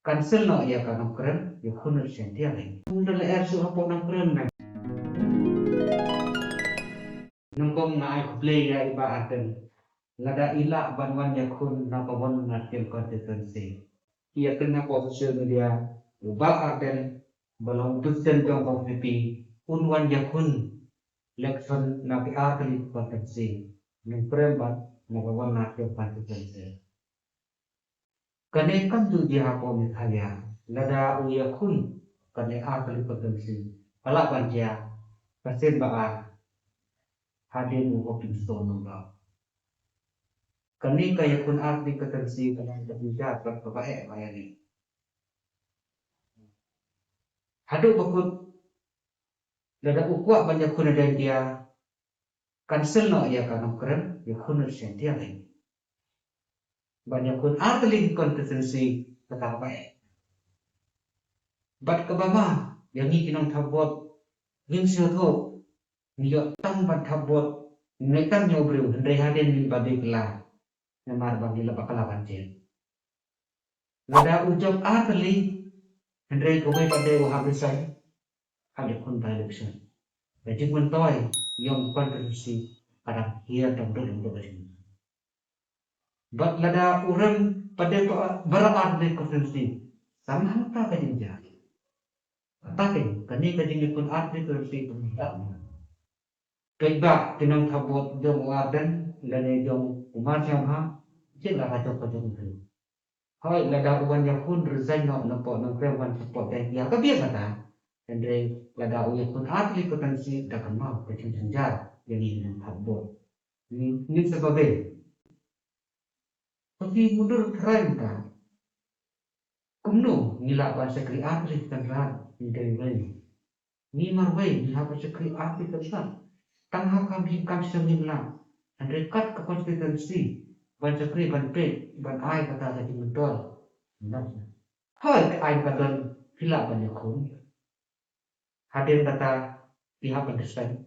cancel no ya kan keren ya kunut sentia lagi undang air su apa nang keren nang nungkong na ay play ya iba aten lada ila banwan ya kun na pawon na tim consistency ia kena posisi media ubah aten balong tusen jong kong pipi unwan ya kun lekson na pi atli consistency nung prembat na pawon na tim consistency kane kan tu dia hapo mi khalya lada uya kun kane atli consistency pala banjia pasen ba hadir mu hoping stone ba kani kaya kun atli consistency kana terbicara berbaik bayani hadu bakut lada ukwa banyak kun ada dia cancel no ya kan keren ya kun sentia lagi banyak kun atli consistency kata baik bat kabama yang ini kinang thabot ning syo niyo tam bat thabot nekan nyobriu hendai haden min badikla namar bangila bakala banjir lada ujab atli hendai kawai pada wahabisai ada kun election jadi mentoy yang kontribusi pada hia tam dulu bersih bat lada urang pada berat di kontribusi sama hanta kajinja tapi kani kajinja kun atli kontribusi pemerintah kebak tinang thabot jong warden dan jong umar syamha jelah kacau kacau itu hoi lada uban yang pun resign no nampo nang krewan support ya kebiasa ta andre lada uya pun atli potensi tak mau kecil senjar jadi nang thabot ni sebabnya tapi mundur keren ta kumno nila ban sekri atli tanran indai ni marwai ni hapa sekri atli tanran tangha kam semingla andre kat ke konstitusi ban sekri ban pe ban ai kata tadi betul benar hoi ai kata pila banyak kun hadir kata pihak pendesain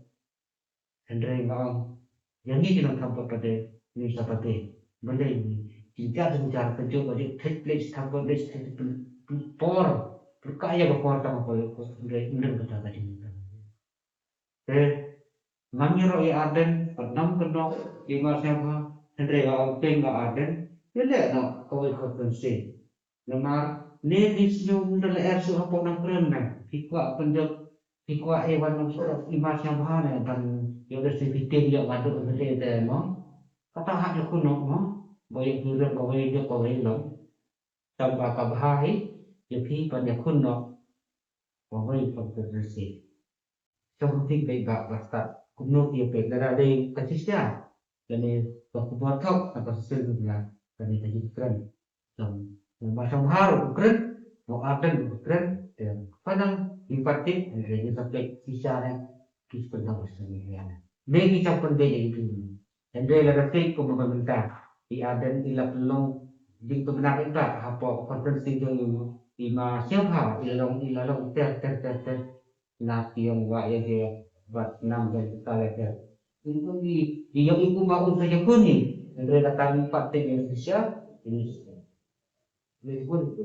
andre ngawang yang ini kita tambah pada ni sapate benda ini kita bicara kerja pada take place tambah place por berkaya berpor sama apa andre kata tadi Mangyro i aden penam kenok lima siapa hendre auting ga aden ele no kawai konsensi lemar ne disnyum dele ersu hapo nang kren na hikwa penjok hikwa ewan no lima siapa ne ban yo de sipitin yo ngadu ngede de no kata hak yo kuno no boy gure boy yo boy lo tambah kabahai yo pi ban yo kuno boy konsensi something baik basta kumno dia pegara de kasisya kani pakubuat kau atau sesuatu dia kani tadi keren macam haru keren mau akan keren dan kadang lipatin jadi sampai sisanya kis pernah bersama lagi campur dia jadi dan dia lagi fake pemerintah di aden ilah pelong di pemerintah apa konsensi yang lima siapa ilalong ter nasi yang wa ya dia buat 6 dan kita lihat itu di yang ibu mau saja pun ni dari datang partai Indonesia ini pun